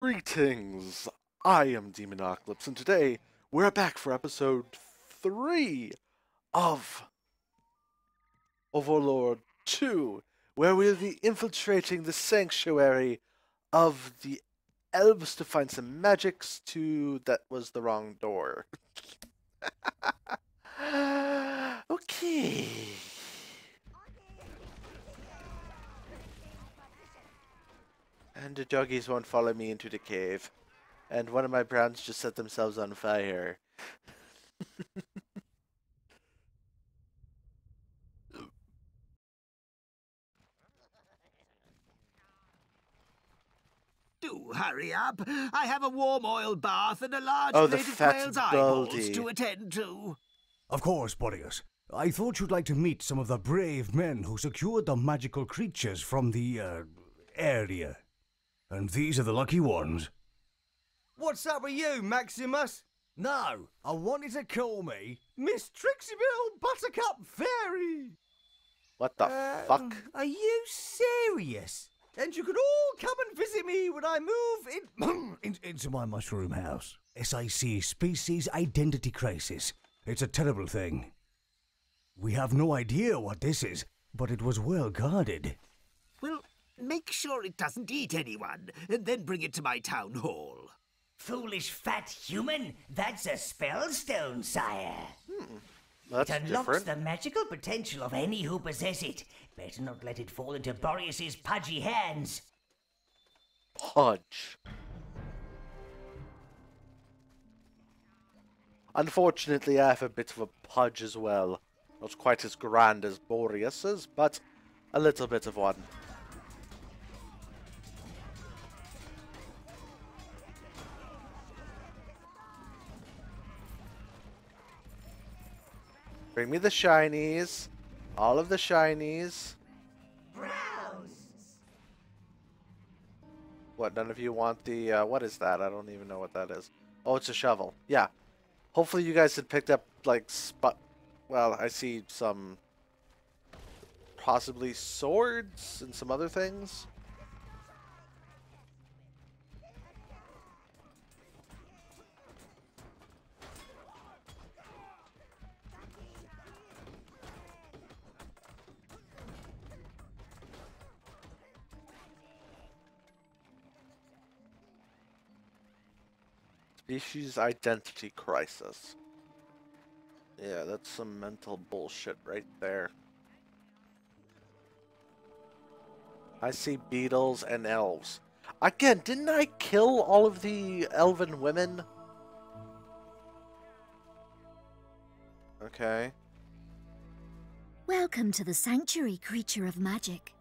Greetings! I am Demonocalypse, and today we're back for episode 3 of Overlord 2, where we'll be infiltrating the sanctuary of the elves to find some magics to... That was the wrong door. Okay. And the doggies won't follow me into the cave. And one of my browns just set themselves on fire. Do hurry up. I have a warm oil bath and a large Oh, the plate of fat quail's eyeballs baldy. to attend to. Of course, Boreas. I thought you'd like to meet some of the brave men who secured the magical creatures from the, area. And these are the lucky ones. What's up with you, Maximus? No, I wanted to call me... Miss Trixiebill Buttercup Fairy! What the fuck? Are you serious? And you can all come and visit me when I move into my mushroom house. SIC, Species Identity Crisis. It's a terrible thing. We have no idea what this is, but it was well guarded. Well, make sure it doesn't eat anyone, and then bring it to my town hall. Foolish fat human, that's a spellstone, sire. That's It unlocks different. the magical potential of any who possess it. Better not let it fall into Boreas's pudgy hands. Pudge. Unfortunately, I have a bit of a pudge as well. Not quite as grand as Boreas's, but a little bit of one. Bring me the shinies. All of the shinies. What, none of you want the, what is that? I don't even know what that is. Oh, it's a shovel. Yeah. Hopefully you guys had picked up, like, well, I see some possibly swords and some other things. Species identity crisis. Yeah, that's some mental bullshit right there. I see beetles and elves. Again, didn't I kill all of the elven women? Okay. Welcome to the sanctuary, creature of magic.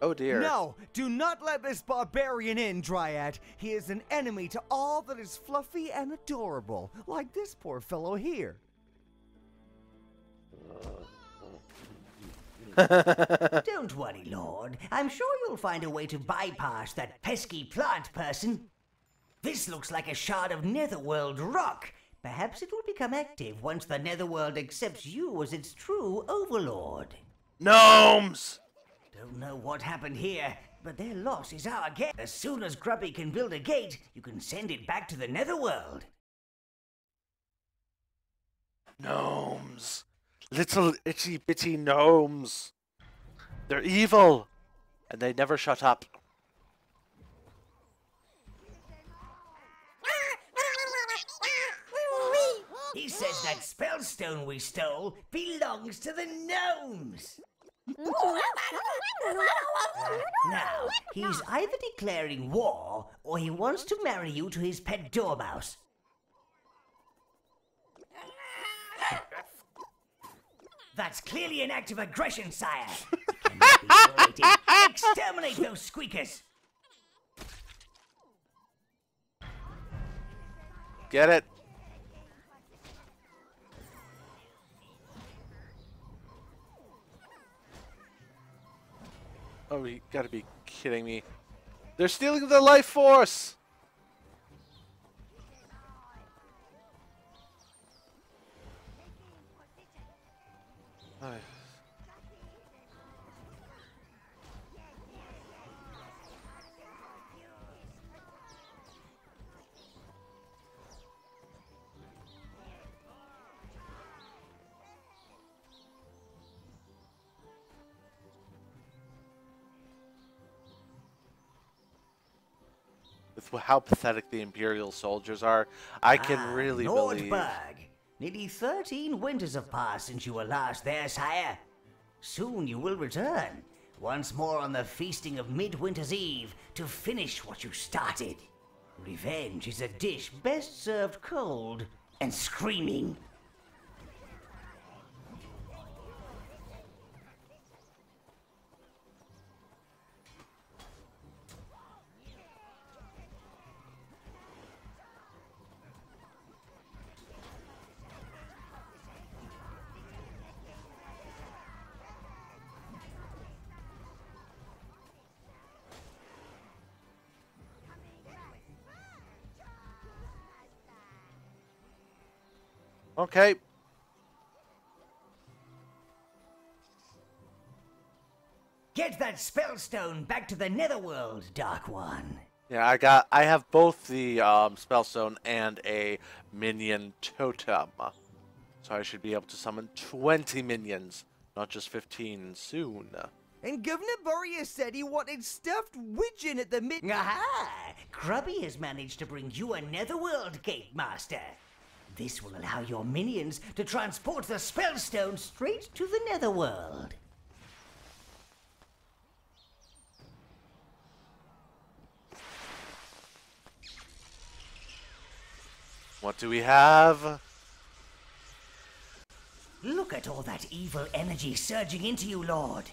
Oh dear. No, do not let this barbarian in, Dryad. He is an enemy to all that is fluffy and adorable, like this poor fellow here. Don't worry, Lord. I'm sure you'll find a way to bypass that pesky plant person. This looks like a shard of netherworld rock. Perhaps it will become active once the netherworld accepts you as its true overlord. Gnomes! Don't know what happened here, but their loss is our gain. As soon as Grubby can build a gate, you can send it back to the netherworld. Gnomes. Little itty bitty gnomes. They're evil. And they never shut up. He says that spellstone we stole belongs to the gnomes. Now, he's either declaring war, or he wants to marry you to his pet dormouse. That's clearly an act of aggression, sire. It cannot be tolerated. Exterminate those squeakers. Get it? Oh, you gotta be kidding me. They're stealing the life force! Ay. with how pathetic the Imperial soldiers are, I can really believe. Nordberg. Nearly 13 winters have passed since you were last there, sire. Soon you will return, once more on the feasting of Midwinter's Eve, to finish what you started. Revenge is a dish best served cold and screaming. Okay. Get that spellstone back to the Netherworld, Dark One. Yeah, I have both the spellstone and a minion totem. So I should be able to summon 20 minions, not just 15 soon. And Governor Boreas said he wanted stuffed widgeon at the mid. Aha! Grubby has managed to bring you a Netherworld Gate Master. This will allow your minions to transport the spellstone straight to the Netherworld. What do we have? Look at all that evil energy surging into you, Lord.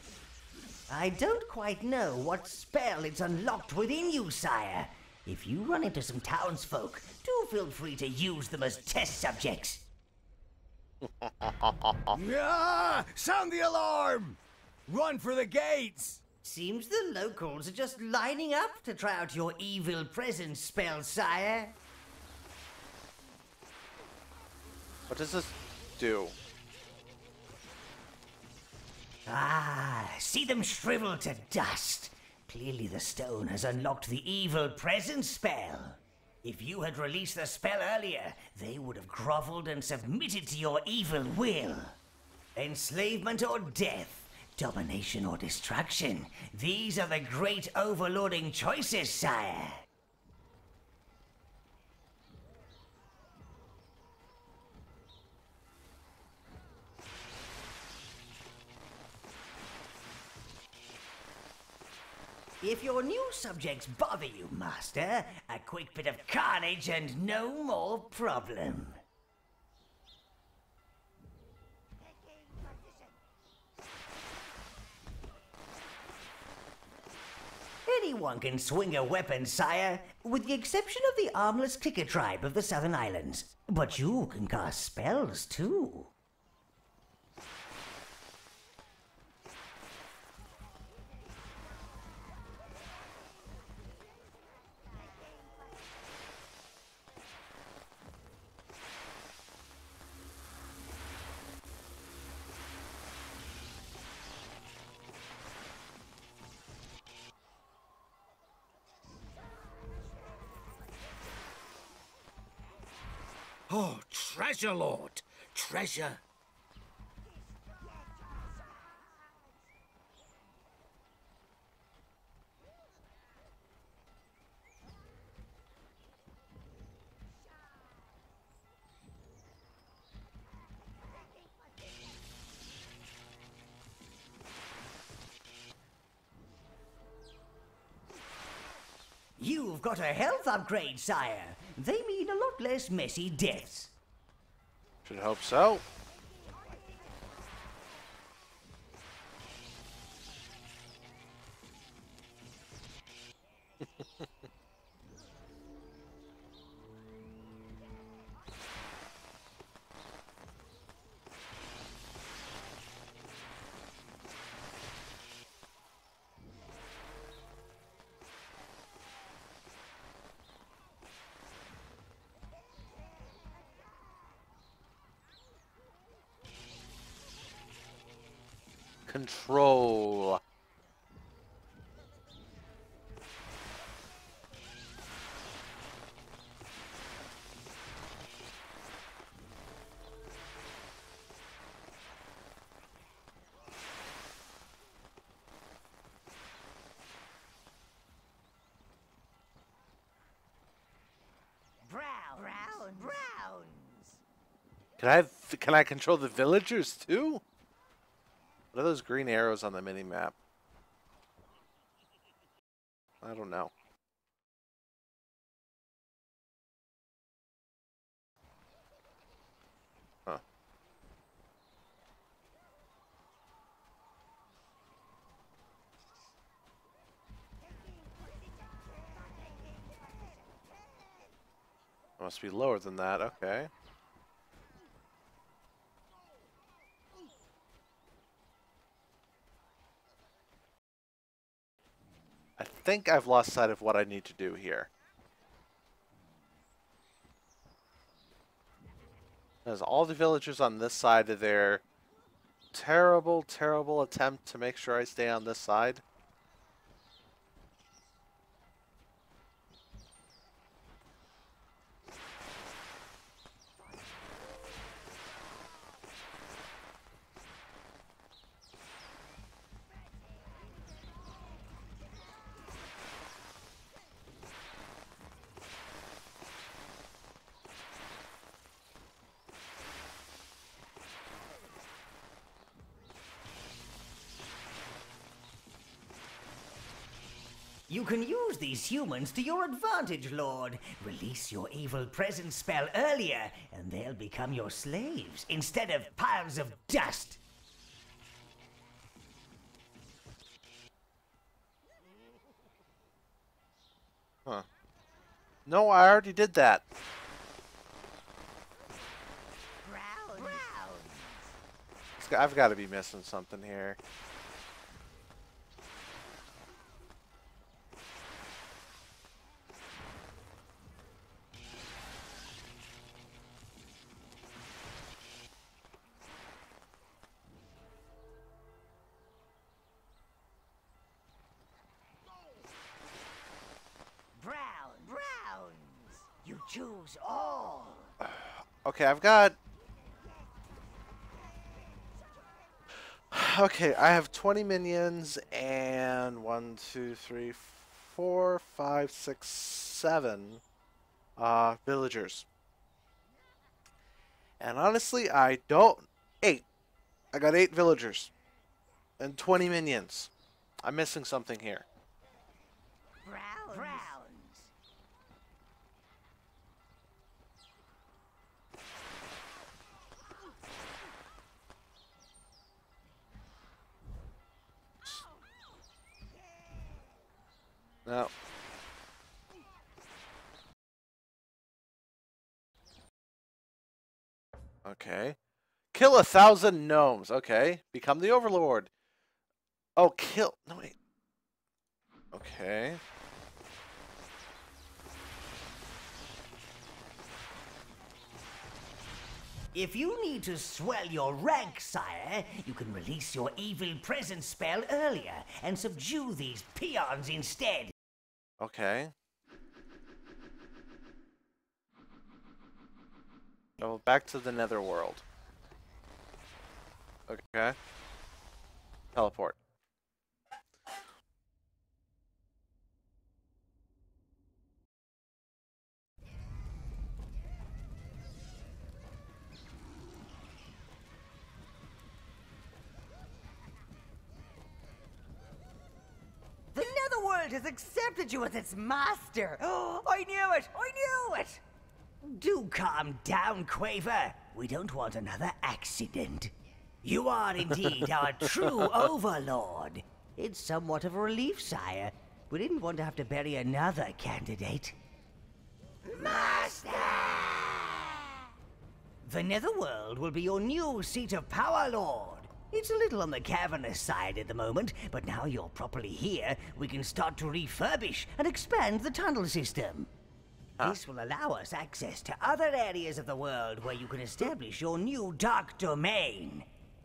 I don't quite know what spell it's unlocked within you, sire. If you run into some townsfolk, do feel free to use them as test subjects. Ah! Sound the alarm! Run for the gates! Seems the locals are just lining up to try out your evil presence spell, sire. What does this do? Ah, see them shrivel to dust. Clearly the stone has unlocked the evil presence spell. If you had released the spell earlier, they would have groveled and submitted to your evil will. Enslavement or death, domination or destruction, these are the great overlording choices, sire. If your new subjects bother you, Master, a quick bit of carnage and no more problem. Anyone can swing a weapon, sire, with the exception of the armless clicker tribe of the Southern Islands. But you can cast spells, too. Oh, treasure, Lord! Treasure! You've got a health upgrade, sire. They mean a lot less messy deaths. Should hope so. Control. Can I control the villagers too? What are those green arrows on the mini map? I don't know. Huh. Must be lower than that, okay. I think I've lost sight of what I need to do here. There's all the villagers on this side of their terrible, terrible attempt to make sure I stay on this side. You can use these humans to your advantage, Lord. Release your evil presence spell earlier, and they'll become your slaves instead of piles of dust. Huh. No, I already did that. I've got to be missing something here. Browns. You choose all. Okay, I've got... Okay, I have 20 minions and 1, 2, 3, 4, 5, 6, 7 villagers. And honestly, I don't... 8. I got 8 villagers and 20 minions. I'm missing something here. Browns. No. Okay. Kill 1,000 gnomes. Okay. Become the Overlord. Oh, kill... No, wait. Okay. If you need to swell your rank, sire, you can release your evil presence spell earlier and subdue these peons instead. Okay. Oh, back to the netherworld. Okay. Teleport. The Netherworld has accepted you as its master. Oh, I knew it! I knew it! Do calm down, Quaver. We don't want another accident. You are indeed our true Overlord. It's somewhat of a relief, sire. We didn't want to have to bury another candidate. Master! The Netherworld will be your new seat of power, Lord. It's a little on the cavernous side at the moment, but now you're properly here, we can start to refurbish and expand the tunnel system. This will allow us access to other areas of the world where you can establish your new dark domain.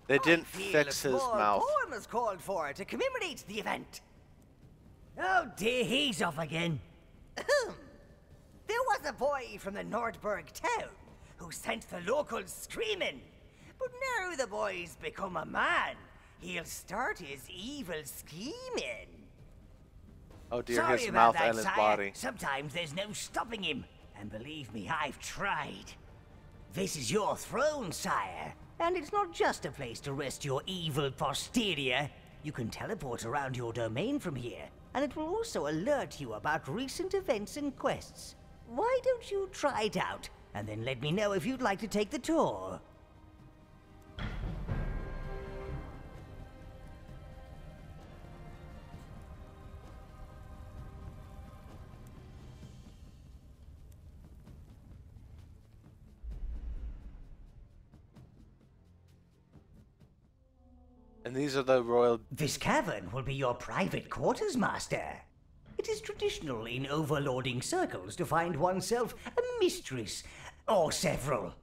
They didn't fix his mouth. A poem is called for to commemorate the event. Oh dear, he's off again. There was a boy from the Nordberg town who sent the locals screaming. But now the boy's become a man. He'll start his evil scheming. Oh dear, Sorry his about mouth that, and his sire. body. Sometimes there's no stopping him. and believe me, I've tried. This is your throne, sire, and it's not just a place to rest your evil posterior. You can teleport around your domain from here, and it will also alert you about recent events and quests. Why don't you try it out, and then let me know if you'd like to take the tour? And these are the royal... This cavern will be your private quarters, Master. It is traditional in overlording circles to find oneself a mistress, or several.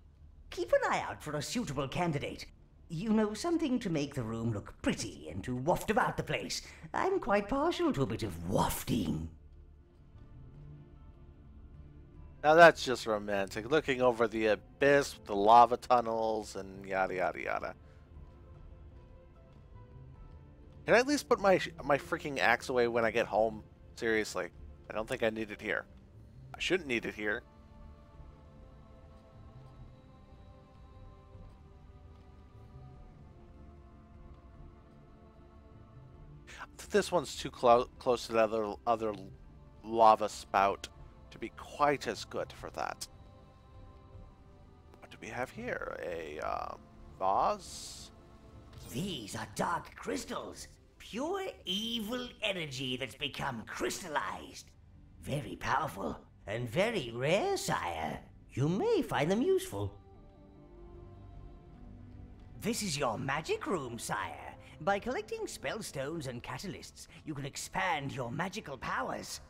Keep an eye out for a suitable candidate. You know, something to make the room look pretty and to waft about the place. I'm quite partial to a bit of wafting. Now that's just romantic. Looking over the abyss with the lava tunnels and yada yada yada. Can I at least put my freaking axe away when I get home? Seriously. I don't think I need it here. I shouldn't need it here. I think this one's too close to the other lava spout to be quite as good for that. What do we have here? A vase? These are dark crystals. Pure evil energy that's become crystallized. Very powerful and very rare, sire. You may find them useful. This is your magic room, sire. By collecting spellstones and catalysts, you can expand your magical powers.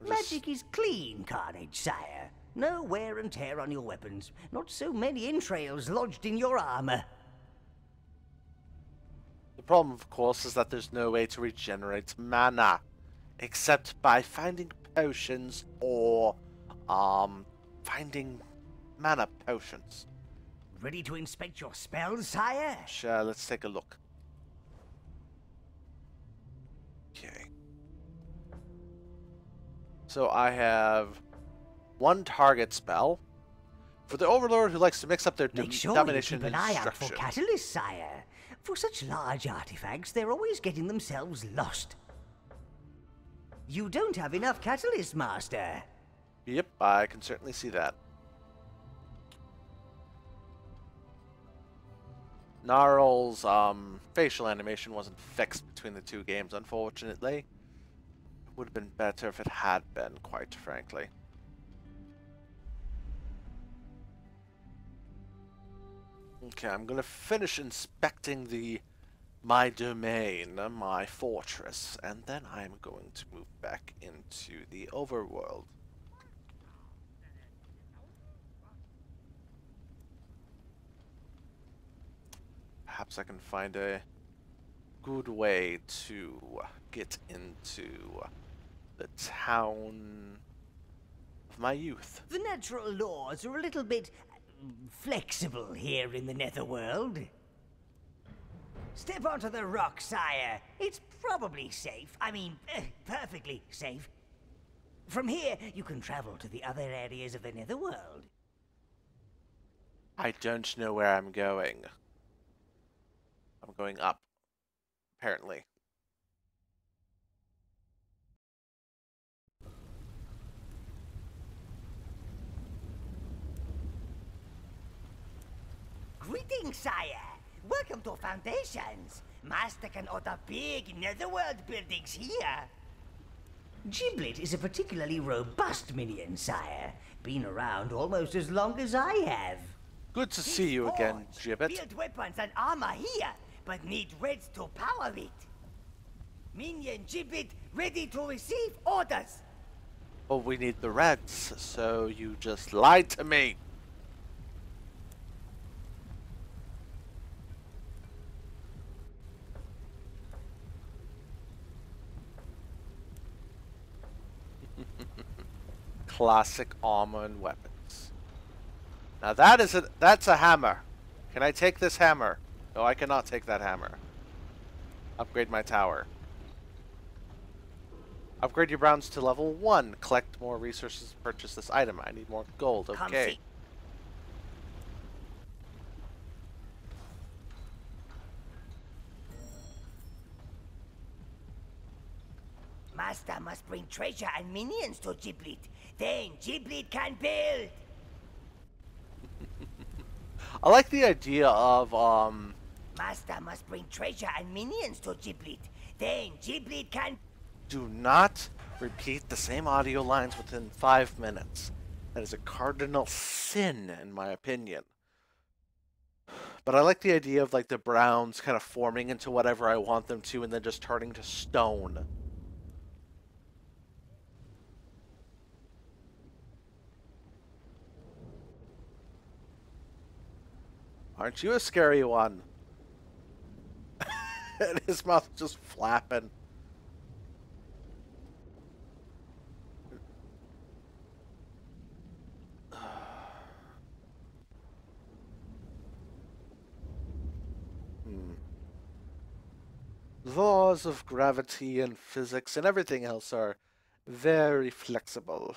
Magic is clean carnage, sire. No wear and tear on your weapons. Not so many entrails lodged in your armor. The problem, of course, is that there's no way to regenerate mana, except by finding potions or, finding mana potions. Ready to inspect your spells, sire? Sure, let's take a look. Okay. So I have one target spell. For the Overlord who likes to mix up their Make sure domination you keep and an eye out for destruction. catalysts, sire. For such large artifacts, they're always getting themselves lost. You don't have enough catalyst, Master. Yep, I can certainly see that. Gnarl's facial animation wasn't fixed between the two games, unfortunately. It would have been better if it had been, quite frankly. Okay, I'm gonna finish inspecting my domain, my fortress, and then I'm going to move back into the overworld. Perhaps I can find a good way to get into the town of my youth. The natural laws are a little bit flexible here in the netherworld. Step onto the rock, sire. It's probably safe. I mean, perfectly safe. From here, you can travel to the other areas of the netherworld. I don't know where I'm going. I'm going up, apparently. Greetings, sire. Welcome to Foundations. Master can order big netherworld buildings here. Giblet is a particularly robust minion, sire. Been around almost as long as I have. Good to see you again, Gibbet. Build weapons and armor here, but need reds to power it. Minion Gibbet ready to receive orders. Well, we need the reds, so you just lied to me. Classic armor and weapons. Now that's a hammer. Can I take this hammer? No, I cannot take that hammer. Upgrade my tower. Upgrade your browns to level 1. Collect more resources to purchase this item. I need more gold. Come Okay. see. Master must bring treasure and minions to Giblet. Then Giblet can build. I like the idea of, Master must bring treasure and minions to Giblet. Then Giblet can... do not repeat the same audio lines within 5 minutes. That is a cardinal sin, in my opinion. But I like the idea of, like, the browns kind of forming into whatever I want them to and then just turning to stone. Aren't you a scary one? And his mouth is just flapping. Laws of gravity and physics and everything else are very flexible.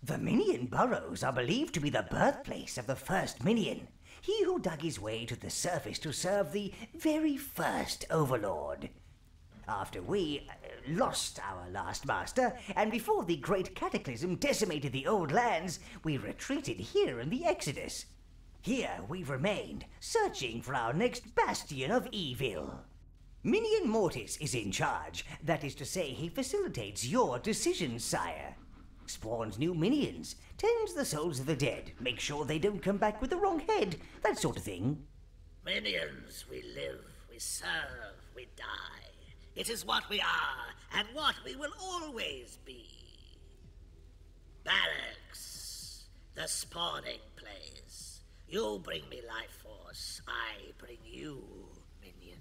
The Minion Burrows are believed to be the birthplace of the first Minion, he who dug his way to the surface to serve the very first Overlord. After we lost our last master, and before the great cataclysm decimated the old lands, we retreated here in the Exodus. Here we've remained, searching for our next bastion of evil. Minion Mortis is in charge. That is to say, he facilitates your decisions, sire. Spawns new minions, tends the souls of the dead, makes sure they don't come back with the wrong head, that sort of thing. Minions, we live, we serve, we die. It is what we are, and what we will always be. Barracks, the spawning place. You bring me life force, I bring you minion.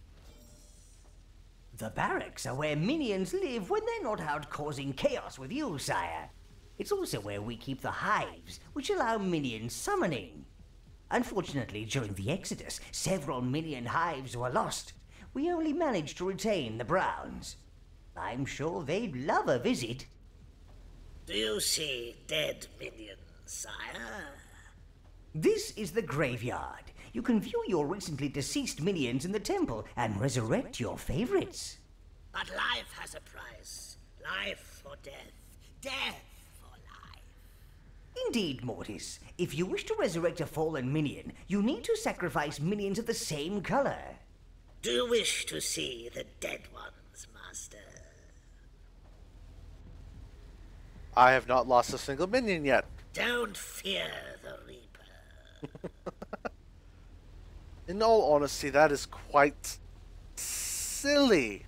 The barracks are where minions live when they're not out causing chaos with you, sire. It's also where we keep the hives, which allow minion summoning. Unfortunately, during the Exodus, several minion hives were lost. We only managed to retain the browns. I'm sure they'd love a visit. Do you see dead minions, sire? This is the graveyard. You can view your recently deceased minions in the temple and resurrect your favorites. But life has a price. Life for death. Death for life. Indeed, Mortis. If you wish to resurrect a fallen minion, you need to sacrifice minions of the same color. Do you wish to see the dead ones, Master? I have not lost a single minion yet. Don't fear the Reaper. In all honesty, that is quite silly.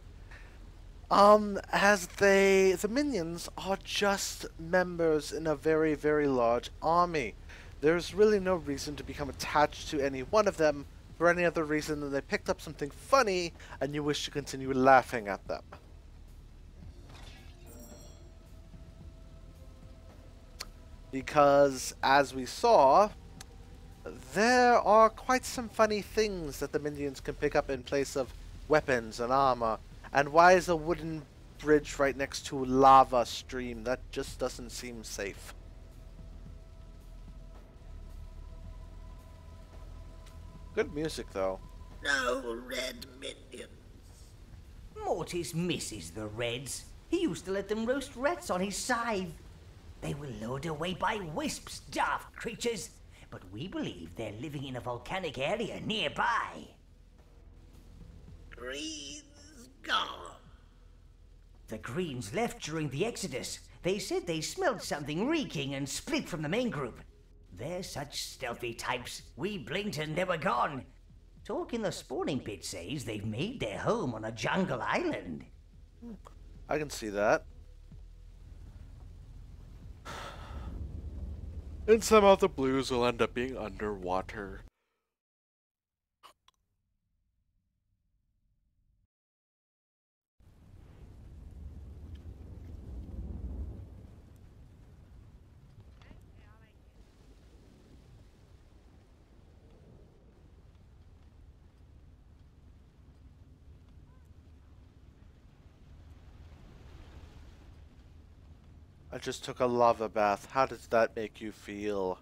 As the minions are just members in a very, very large army. There's really no reason to become attached to any one of them for any other reason than they picked up something funny and you wish to continue laughing at them. Because, as we saw, there are quite some funny things that the minions can pick up in place of weapons and armor. And why is a wooden bridge right next to a lava stream? That just doesn't seem safe. Good music, though. No red minions. Mortis misses the Reds. He used to let them roast rats on his scythe. They were lured away by wisps, daft creatures. But we believe they're living in a volcanic area nearby. Green's gone. The Greens left during the Exodus. They said they smelled something reeking and split from the main group. They're such stealthy types. We blinked and they were gone. Talk in the spawning pit says they've made their home on a jungle island. I can see that. And somehow the blues will end up being underwater. I just took a lava bath. How does that make you feel?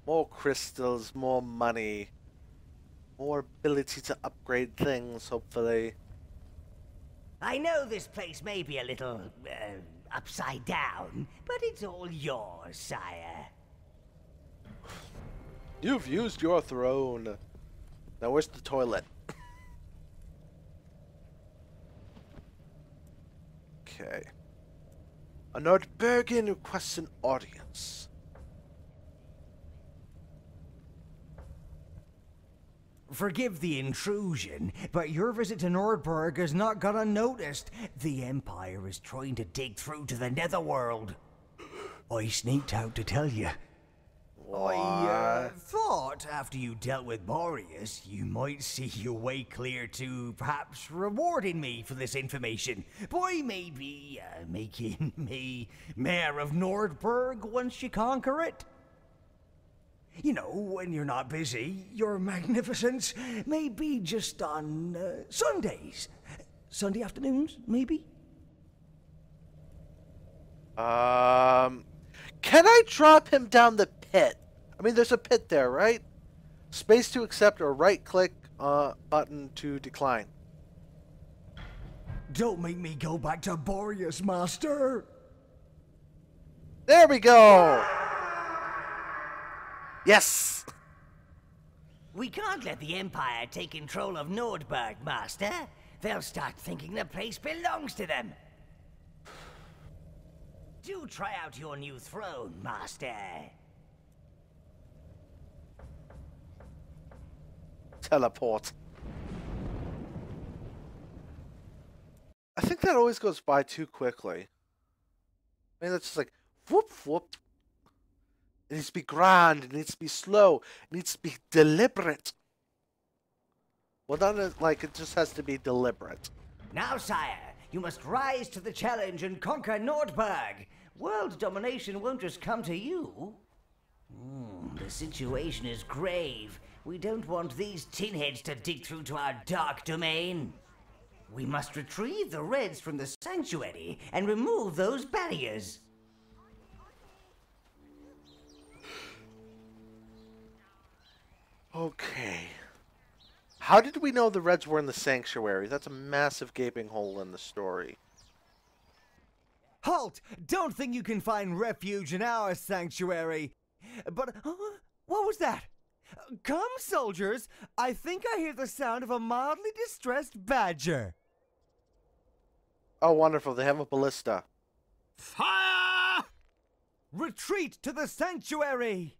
More crystals, more money, more ability to upgrade things, hopefully. I know this place may be a little, upside down, but it's all yours, sire. You've used your throne. Now where's the toilet? Okay. A Nordbergen requests an audience. Forgive the intrusion, but your visit to Nordberg has not gone unnoticed. The Empire is trying to dig through to the Netherworld. I sneaked out to tell you. I thought after you dealt with Boreas, you might see your way clear to perhaps rewarding me for this information by maybe making me Mayor of Nordberg once you conquer it. You know, when you're not busy, your magnificence may be just on Sundays. Sunday afternoons, maybe? Can I drop him down the pit? I mean, there's a pit there, right? Space to accept or right-click button to decline. Don't make me go back to Boreas, Master! There we go! Yes! We can't let the Empire take control of Nordberg, Master. They'll start thinking the place belongs to them. Do try out your new throne, Master. Teleport. I think that always goes by too quickly. I mean, that's just like, whoop, whoop. It needs to be grand, it needs to be slow, it needs to be deliberate. Well, not like it just has to be deliberate. Now, sire, you must rise to the challenge and conquer Nordberg. World domination won't just come to you. The situation is grave. We don't want these tinheads to dig through to our dark domain. We must retrieve the Reds from the sanctuary and remove those barriers. Okay. How did we know the Reds were in the sanctuary? That's a massive gaping hole in the story. Halt! Don't think you can find refuge in our sanctuary. But, what was that? Come, soldiers! I think I hear the sound of a mildly distressed badger. Oh, wonderful. They have a ballista. Fire! Retreat to the sanctuary!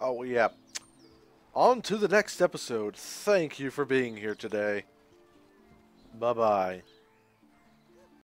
Oh, yeah. On to the next episode. Thank you for being here today. Bye-bye.